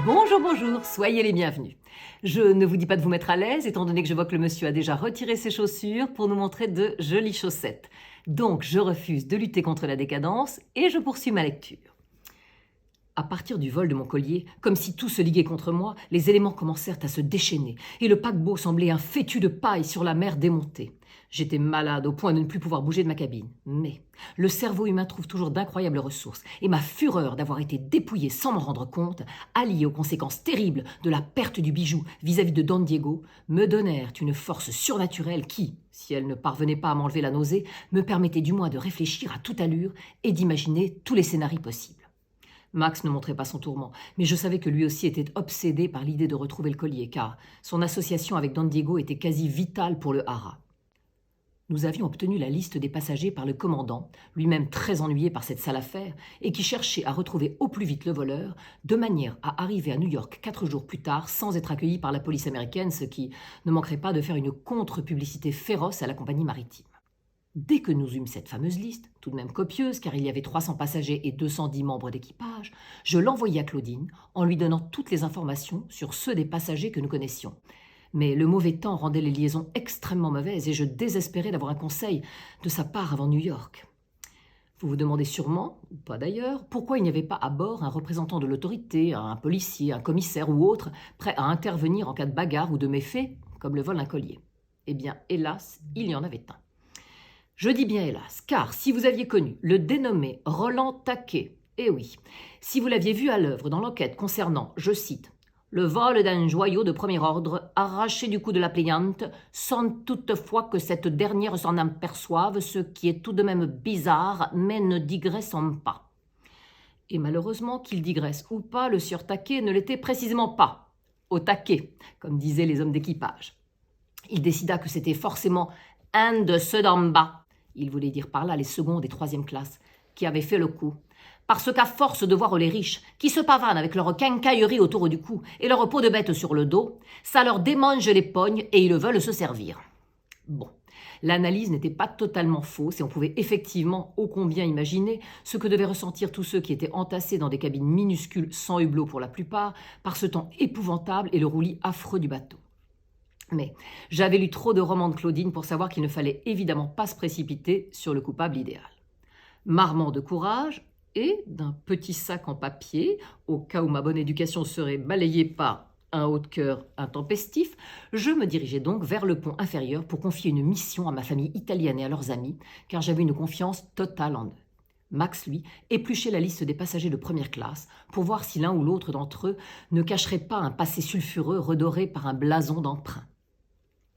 Bonjour, bonjour, soyez les bienvenus. Je ne vous dis pas de vous mettre à l'aise, étant donné que je vois que le monsieur a déjà retiré ses chaussures pour nous montrer de jolies chaussettes. Donc, je refuse de lutter contre la décadence et je poursuis ma lecture. À partir du vol de mon collier, comme si tout se liguait contre moi, les éléments commencèrent à se déchaîner et le paquebot semblait un fétu de paille sur la mer démontée. J'étais malade au point de ne plus pouvoir bouger de ma cabine. Mais le cerveau humain trouve toujours d'incroyables ressources et ma fureur d'avoir été dépouillé sans m'en rendre compte, alliée aux conséquences terribles de la perte du bijou vis-à-vis de Don Diego, me donnèrent une force surnaturelle qui, si elle ne parvenait pas à m'enlever la nausée, me permettait du moins de réfléchir à toute allure et d'imaginer tous les scénarios possibles. Max ne montrait pas son tourment, mais je savais que lui aussi était obsédé par l'idée de retrouver le collier, car son association avec Don Diego était quasi vitale pour le Hara. Nous avions obtenu la liste des passagers par le commandant, lui-même très ennuyé par cette sale affaire, et qui cherchait à retrouver au plus vite le voleur, de manière à arriver à New York 4 jours plus tard sans être accueilli par la police américaine, ce qui ne manquerait pas de faire une contre-publicité féroce à la compagnie maritime. Dès que nous eûmes cette fameuse liste, tout de même copieuse car il y avait 300 passagers et 210 membres d'équipage, je l'envoyai à Claudine en lui donnant toutes les informations sur ceux des passagers que nous connaissions. Mais le mauvais temps rendait les liaisons extrêmement mauvaises et je désespérais d'avoir un conseil de sa part avant New York. Vous vous demandez sûrement, ou pas d'ailleurs, pourquoi il n'y avait pas à bord un représentant de l'autorité, un policier, un commissaire ou autre, prêt à intervenir en cas de bagarre ou de méfait, comme le vol d'un collier. Eh bien, hélas, il y en avait un. Je dis bien hélas, car si vous aviez connu le dénommé Roland Taquet, eh oui, si vous l'aviez vu à l'œuvre dans l'enquête concernant, je cite, « le vol d'un joyau de premier ordre arraché du cou de la plaignante, sans toutefois que cette dernière s'en aperçoive, ce qui est tout de même bizarre, mais ne digressons pas. » Et malheureusement, qu'il digresse ou pas, le sieur Taquet ne l'était précisément pas. Au taquet, comme disaient les hommes d'équipage. Il décida que c'était forcément un de ceux d'en bas, il voulait dire par là les secondes et troisième classes, qui avaient fait le coup. Parce qu'à force de voir les riches, qui se pavanent avec leur quincaillerie autour du cou et leur peau de bête sur le dos, ça leur démange les pognes et ils veulent se servir. Bon, l'analyse n'était pas totalement fausse et on pouvait effectivement ô combien imaginer ce que devaient ressentir tous ceux qui étaient entassés dans des cabines minuscules sans hublot pour la plupart, par ce temps épouvantable et le roulis affreux du bateau. Mais j'avais lu trop de romans de Claudine pour savoir qu'il ne fallait évidemment pas se précipiter sur le coupable idéal. M'armant de courage et d'un petit sac en papier, au cas où ma bonne éducation serait balayée par un haut de cœur intempestif, je me dirigeais donc vers le pont inférieur pour confier une mission à ma famille italienne et à leurs amis, car j'avais une confiance totale en eux. Max, lui, épluchait la liste des passagers de première classe pour voir si l'un ou l'autre d'entre eux ne cacherait pas un passé sulfureux redoré par un blason d'emprunt.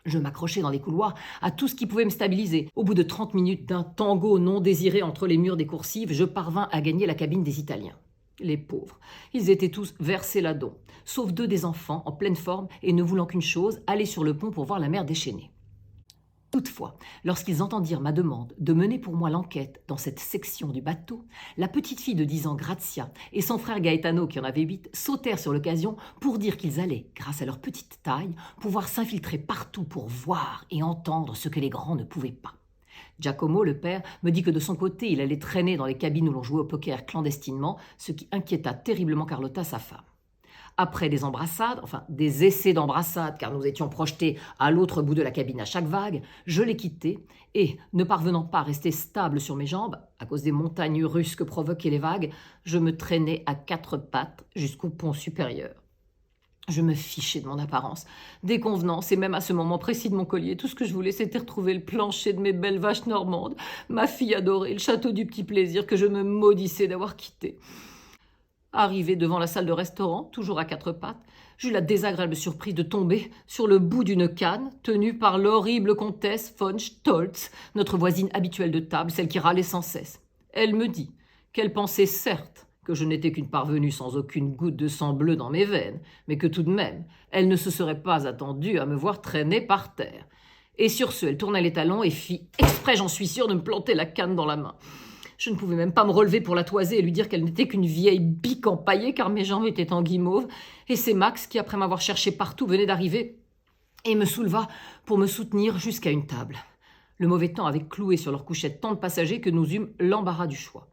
Je m'accrochais dans les couloirs à tout ce qui pouvait me stabiliser. Au bout de 30 minutes d'un tango non désiré entre les murs des coursives, je parvins à gagner la cabine des Italiens. Les pauvres, ils étaient tous versés là-dedans, sauf 2 des enfants en pleine forme et ne voulant qu'une chose, aller sur le pont pour voir la mer déchaînée. Toutefois, lorsqu'ils entendirent ma demande de mener pour moi l'enquête dans cette section du bateau, la petite fille de 10 ans, Grazia, et son frère Gaetano, qui en avait 8, sautèrent sur l'occasion pour dire qu'ils allaient, grâce à leur petite taille, pouvoir s'infiltrer partout pour voir et entendre ce que les grands ne pouvaient pas. Giacomo, le père, me dit que de son côté, il allait traîner dans les cabines où l'on jouait au poker clandestinement, ce qui inquiéta terriblement Carlotta, sa femme. Après des embrassades, enfin des essais d'embrassade, car nous étions projetés à l'autre bout de la cabine à chaque vague, je les quittai et, ne parvenant pas à rester stable sur mes jambes, à cause des montagnes russes que provoquaient les vagues, je me traînais à 4 pattes jusqu'au pont supérieur. Je me fichais de mon apparence, des convenances et même à ce moment précis de mon collier, tout ce que je voulais c'était retrouver le plancher de mes belles vaches normandes, ma fille adorée, le château du petit plaisir que je me maudissais d'avoir quitté. Arrivé devant la salle de restaurant, toujours à 4 pattes, j'eus la désagréable surprise de tomber sur le bout d'une canne tenue par l'horrible comtesse von Stoltz, notre voisine habituelle de table, celle qui râlait sans cesse. Elle me dit qu'elle pensait certes que je n'étais qu'une parvenue sans aucune goutte de sang bleu dans mes veines, mais que tout de même, elle ne se serait pas attendue à me voir traîner par terre. Et sur ce, elle tourna les talons et fit exprès, j'en suis sûre, de me planter la canne dans la main. Je ne pouvais même pas me relever pour la toiser et lui dire qu'elle n'était qu'une vieille bique empaillée car mes jambes étaient en guimauve. Et c'est Max qui, après m'avoir cherché partout, venait d'arriver et me souleva pour me soutenir jusqu'à une table. Le mauvais temps avait cloué sur leur couchette tant de passagers que nous eûmes l'embarras du choix.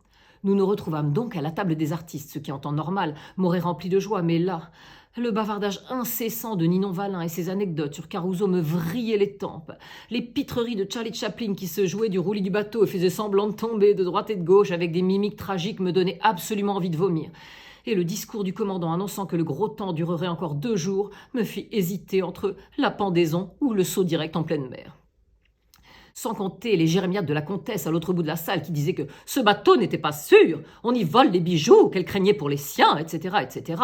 Nous nous retrouvâmes donc à la table des artistes, ce qui en temps normal m'aurait rempli de joie, mais là, le bavardage incessant de Ninon Valin et ses anecdotes sur Caruso me vrillait les tempes. Les pitreries de Charlie Chaplin qui se jouait du roulis du bateau et faisait semblant de tomber de droite et de gauche avec des mimiques tragiques me donnaient absolument envie de vomir. Et le discours du commandant annonçant que le gros temps durerait encore 2 jours me fit hésiter entre la pendaison ou le saut direct en pleine mer. Sans compter les jérémiades de la comtesse à l'autre bout de la salle qui disait que ce bateau n'était pas sûr, on y vole des bijoux qu'elle craignait pour les siens, etc., etc.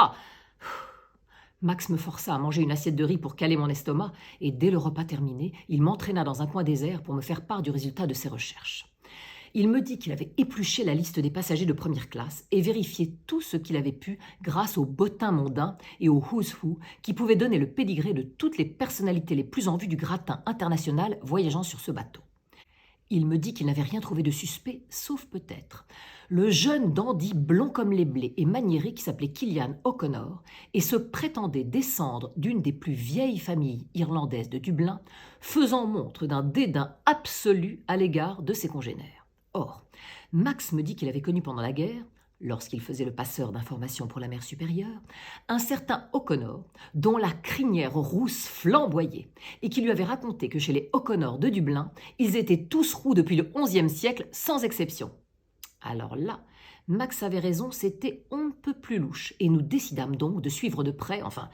Max me força à manger une assiette de riz pour caler mon estomac, et dès le repas terminé, il m'entraîna dans un coin désert pour me faire part du résultat de ses recherches. Il me dit qu'il avait épluché la liste des passagers de première classe et vérifié tout ce qu'il avait pu grâce aux bottins mondains et au who's who qui pouvaient donner le pédigré de toutes les personnalités les plus en vue du gratin international voyageant sur ce bateau. Il me dit qu'il n'avait rien trouvé de suspect, sauf peut-être le jeune dandy blond comme les blés et maniéré qui s'appelait Killian O'Connor et se prétendait descendre d'une des plus vieilles familles irlandaises de Dublin, faisant montre d'un dédain absolu à l'égard de ses congénères. Or, Max me dit qu'il avait connu pendant la guerre, lorsqu'il faisait le passeur d'informations pour la mer supérieure, un certain O'Connor, dont la crinière rousse flamboyait, et qui lui avait raconté que chez les O'Connor de Dublin, ils étaient tous roux depuis le XIe siècle, sans exception. Alors là, Max avait raison, c'était on ne peut plus louche, et nous décidâmes donc de suivre de près, enfin,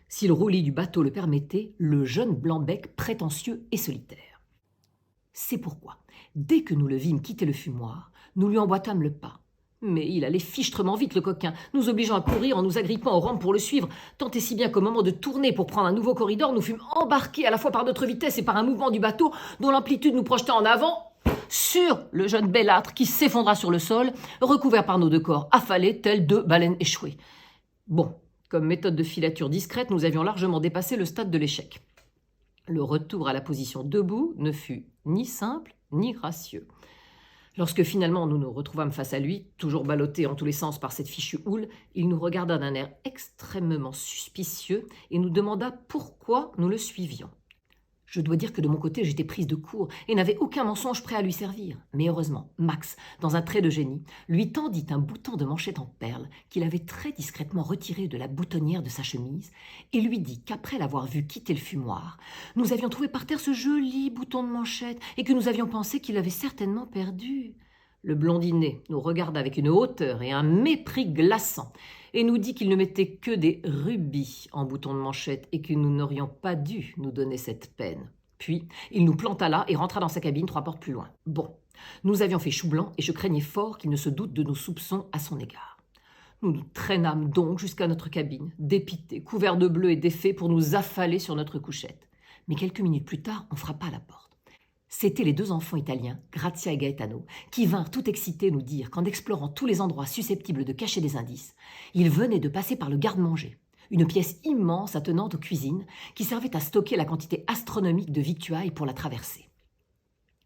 si le roulis du bateau le permettait, le jeune blanc-bec prétentieux et solitaire. C'est pourquoi, dès que nous le vîmes quitter le fumoir, nous lui emboîtâmes le pas. Mais il allait fichtrement vite, le coquin, nous obligeant à courir en nous agrippant aux rampes pour le suivre, tant et si bien qu'au moment de tourner pour prendre un nouveau corridor, nous fûmes embarqués à la fois par notre vitesse et par un mouvement du bateau dont l'amplitude nous projetait en avant sur le jeune bellâtre qui s'effondra sur le sol, recouvert par nos 2 corps affalés, tels 2 baleines échouées. Bon, comme méthode de filature discrète, nous avions largement dépassé le stade de l'échec. Le retour à la position debout ne fut ni simple ni gracieux. Lorsque finalement nous nous retrouvâmes face à lui, toujours ballottés en tous les sens par cette fichue houle, il nous regarda d'un air extrêmement suspicieux et nous demanda pourquoi nous le suivions. Je dois dire que de mon côté, j'étais prise de court et n'avais aucun mensonge prêt à lui servir. Mais heureusement, Max, dans un trait de génie, lui tendit un bouton de manchette en perles qu'il avait très discrètement retiré de la boutonnière de sa chemise et lui dit qu'après l'avoir vu quitter le fumoir, nous avions trouvé par terre ce joli bouton de manchette et que nous avions pensé qu'il l'avait certainement perdu. Le blondinet nous regarda avec une hauteur et un mépris glaçant et nous dit qu'il ne mettait que des rubis en bouton de manchette et que nous n'aurions pas dû nous donner cette peine. Puis, il nous planta là et rentra dans sa cabine 3 portes plus loin. Bon, nous avions fait chou blanc et je craignais fort qu'il ne se doute de nos soupçons à son égard. Nous nous traînâmes donc jusqu'à notre cabine, dépités, couverts de bleu et d'effets pour nous affaler sur notre couchette. Mais quelques minutes plus tard, on frappa à la porte. C'étaient les 2 enfants italiens, Grazia et Gaetano, qui vinrent tout excités nous dire qu'en explorant tous les endroits susceptibles de cacher des indices, ils venaient de passer par le garde-manger, une pièce immense attenante aux cuisines qui servait à stocker la quantité astronomique de victuailles pour la traversée.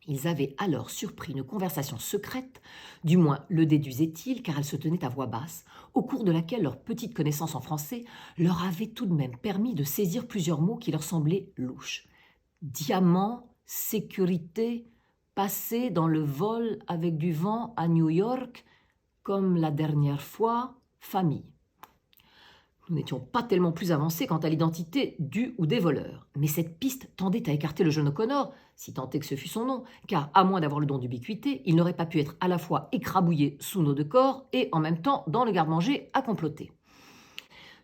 Ils avaient alors surpris une conversation secrète, du moins le déduisaient-ils car elle se tenait à voix basse, au cours de laquelle leur petite connaissance en français leur avait tout de même permis de saisir plusieurs mots qui leur semblaient louches. Diamant, sécurité, passer dans le vol avec du vent à New York, comme la dernière fois, famille. Nous n'étions pas tellement plus avancés quant à l'identité du ou des voleurs, mais cette piste tendait à écarter le jeune O'Connor, si tant est que ce fût son nom, car à moins d'avoir le don d'ubiquité, il n'aurait pas pu être à la fois écrabouillé sous nos 2 corps et en même temps dans le garde-manger à comploter.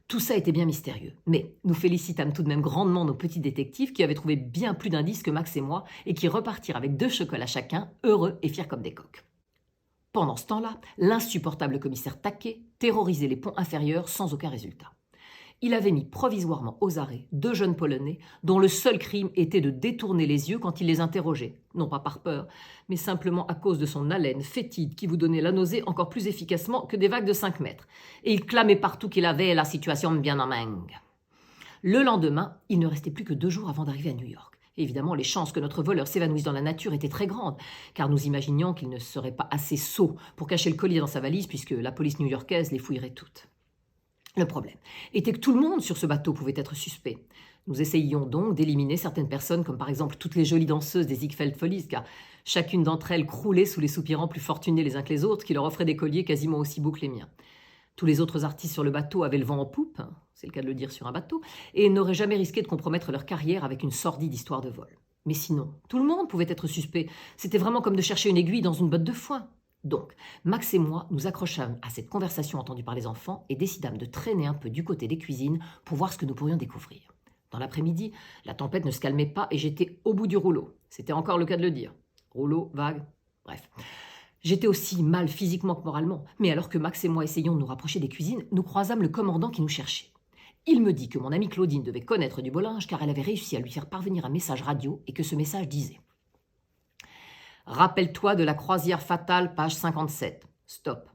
Tout ça était bien mystérieux, mais nous félicitâmes tout de même grandement nos petits détectives qui avaient trouvé bien plus d'indices que Max et moi et qui repartirent avec 2 chocolats chacun, heureux et fiers comme des coqs. Pendant ce temps-là, l'insupportable commissaire Taquet terrorisait les ponts inférieurs sans aucun résultat. Il avait mis provisoirement aux arrêts 2 jeunes Polonais dont le seul crime était de détourner les yeux quand il les interrogeait, non pas par peur, mais simplement à cause de son haleine fétide qui vous donnait la nausée encore plus efficacement que des vagues de 5 mètres. Et il clamait partout qu'il avait la situation bien en main. Le lendemain, il ne restait plus que 2 jours avant d'arriver à New York. Évidemment, les chances que notre voleur s'évanouisse dans la nature étaient très grandes, car nous imaginions qu'il ne serait pas assez sot pour cacher le collier dans sa valise puisque la police new-yorkaise les fouillerait toutes. Le problème était que tout le monde sur ce bateau pouvait être suspect. Nous essayions donc d'éliminer certaines personnes, comme par exemple toutes les jolies danseuses des Ziegfeld Follies, car chacune d'entre elles croulait sous les soupirants plus fortunés les uns que les autres, qui leur offraient des colliers quasiment aussi beaux que les miens. Tous les autres artistes sur le bateau avaient le vent en poupe, c'est le cas de le dire sur un bateau, et n'auraient jamais risqué de compromettre leur carrière avec une sordide histoire de vol. Mais sinon, tout le monde pouvait être suspect. C'était vraiment comme de chercher une aiguille dans une botte de foin. Donc, Max et moi nous accrochâmes à cette conversation entendue par les enfants et décidâmes de traîner un peu du côté des cuisines pour voir ce que nous pourrions découvrir. Dans l'après-midi, la tempête ne se calmait pas et j'étais au bout du rouleau. C'était encore le cas de le dire. Rouleau, vague, bref. J'étais aussi mal physiquement que moralement, mais alors que Max et moi essayions de nous rapprocher des cuisines, nous croisâmes le commandant qui nous cherchait. Il me dit que mon amie Claudine devait connaître du beau linge car elle avait réussi à lui faire parvenir un message radio et que ce message disait « Rappelle-toi de la croisière fatale, page 57. Stop.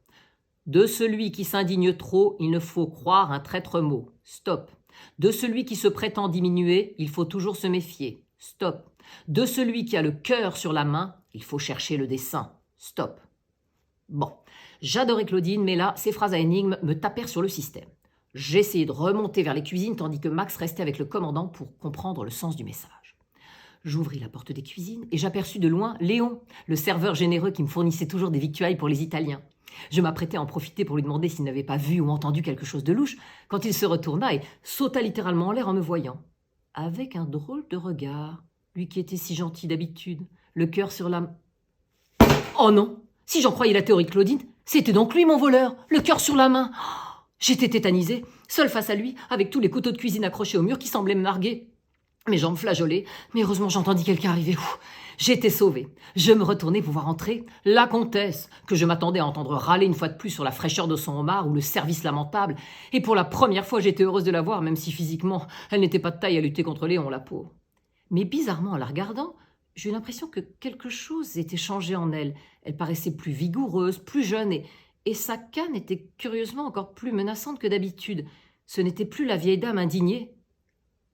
De celui qui s'indigne trop, il ne faut croire un traître mot. Stop. De celui qui se prétend diminuer, il faut toujours se méfier. Stop. De celui qui a le cœur sur la main, il faut chercher le dessein. Stop. » Bon, j'adorais Claudine, mais là, ces phrases à énigmes me tapèrent sur le système. J'essayais de remonter vers les cuisines tandis que Max restait avec le commandant pour comprendre le sens du message. J'ouvris la porte des cuisines et j'aperçus de loin Léon, le serveur généreux qui me fournissait toujours des victuailles pour les Italiens. Je m'apprêtais à en profiter pour lui demander s'il n'avait pas vu ou entendu quelque chose de louche quand il se retourna et sauta littéralement en l'air en me voyant. Avec un drôle de regard, lui qui était si gentil d'habitude, le cœur sur la... Oh non! Si j'en croyais la théorie de Claudine, c'était donc lui mon voleur, le cœur sur la main. J'étais tétanisée, seule face à lui, avec tous les couteaux de cuisine accrochés au mur qui semblaient me narguer. Mes jambes flageolaient, mais heureusement j'entendis quelqu'un arriver. J'étais sauvée. Je me retournai pour voir entrer la comtesse, que je m'attendais à entendre râler une fois de plus sur la fraîcheur de son homard ou le service lamentable. Et pour la première fois, j'étais heureuse de la voir, même si physiquement, elle n'était pas de taille à lutter contre Léon, la pauvre. Mais bizarrement, en la regardant, j'ai eu l'impression que quelque chose était changé en elle. Elle paraissait plus vigoureuse, plus jeune, et sa canne était curieusement encore plus menaçante que d'habitude. Ce n'était plus la vieille dame indignée.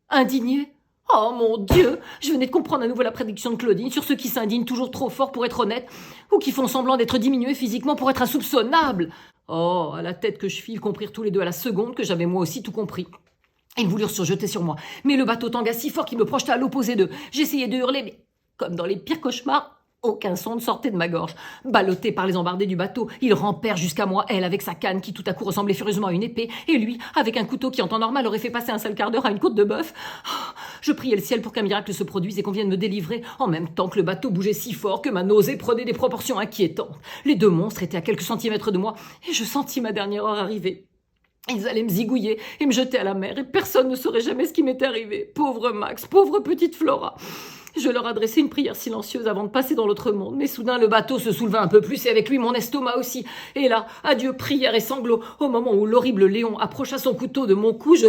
Indignée ? Oh mon Dieu! Je venais de comprendre à nouveau la prédiction de Claudine sur ceux qui s'indignent toujours trop fort pour être honnêtes, ou qui font semblant d'être diminués physiquement pour être insoupçonnables. Oh, à la tête que je file, comprirent tous les deux à la seconde que j'avais moi aussi tout compris. Ils voulurent se jeter sur moi, mais le bateau tangua si fort qu'il me projeta à l'opposé d'eux. J'essayais de hurler, mais comme dans les pires cauchemars, aucun son ne sortait de ma gorge. Ballottée par les embardés du bateau, ils rampèrent jusqu'à moi, elle avec sa canne qui tout à coup ressemblait furieusement à une épée, et lui avec un couteau qui en temps normal aurait fait passer un sale quart d'heure à une côte de bœuf. Oh, je priais le ciel pour qu'un miracle se produise et qu'on vienne me délivrer, en même temps que le bateau bougeait si fort que ma nausée prenait des proportions inquiétantes. Les deux monstres étaient à quelques centimètres de moi, et je sentis ma dernière heure arriver. Ils allaient me zigouiller et me jeter à la mer, et personne ne saurait jamais ce qui m'était arrivé. Pauvre Max, pauvre petite Flora. Je leur adressai une prière silencieuse avant de passer dans l'autre monde, mais soudain le bateau se souleva un peu plus et avec lui mon estomac aussi. Et là, adieu prière et sanglots, au moment où l'horrible Léon approcha son couteau de mon cou, je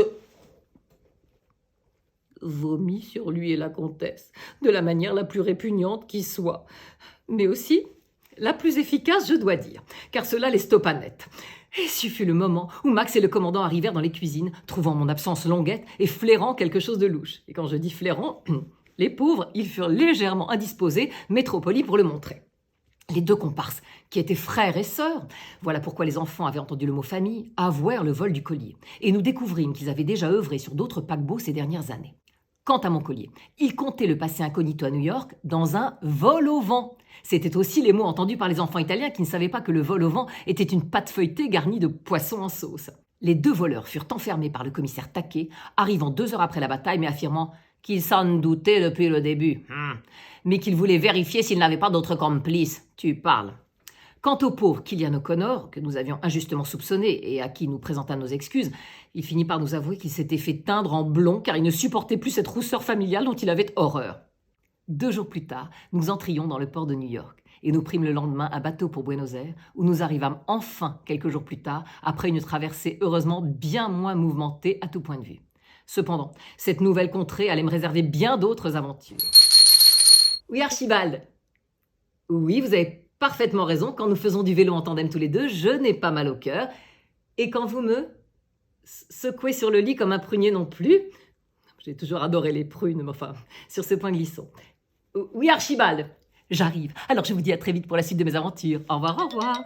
vomis sur lui et la comtesse, de la manière la plus répugnante qui soit. Mais aussi la plus efficace, je dois dire, car cela les stoppa net. Et ce fut le moment où Max et le commandant arrivèrent dans les cuisines, trouvant mon absence longuette et flairant quelque chose de louche. Et quand je dis flairant, les pauvres, ils furent légèrement indisposés, mais trop polis pour le montrer. Les deux comparses, qui étaient frères et sœurs, voilà pourquoi les enfants avaient entendu le mot famille, avouèrent le vol du collier. Et nous découvrîmes qu'ils avaient déjà œuvré sur d'autres paquebots ces dernières années. Quant à mon collier, il comptait le passer incognito à New York dans un vol au vent. C'était aussi les mots entendus par les enfants italiens qui ne savaient pas que le vol au vent était une pâte feuilletée garnie de poissons en sauce. Les deux voleurs furent enfermés par le commissaire Taquet, arrivant 2 heures après la bataille, mais affirmant qu'ils s'en doutaient depuis le début, mais qu'ils voulaient vérifier s'ils n'avaient pas d'autres complices. Tu parles. Quant au pauvre Killian O'Connor, que nous avions injustement soupçonné et à qui nous présentâmes nos excuses, il finit par nous avouer qu'il s'était fait teindre en blond car il ne supportait plus cette rousseur familiale dont il avait horreur. 2 jours plus tard, nous entrions dans le port de New York et nous prîmes le lendemain un bateau pour Buenos Aires où nous arrivâmes enfin quelques jours plus tard après une traversée heureusement bien moins mouvementée à tout point de vue. Cependant, cette nouvelle contrée allait me réserver bien d'autres aventures. Oui, Archibald. Oui, vous avez parfaitement raison. Quand nous faisons du vélo en tandem tous les deux, je n'ai pas mal au cœur. Et quand vous me secouez sur le lit comme un prunier non plus, j'ai toujours adoré les prunes, mais enfin, sur ce point glissant. Oui, Archibald, j'arrive. Alors je vous dis à très vite pour la suite de mes aventures. Au revoir, au revoir.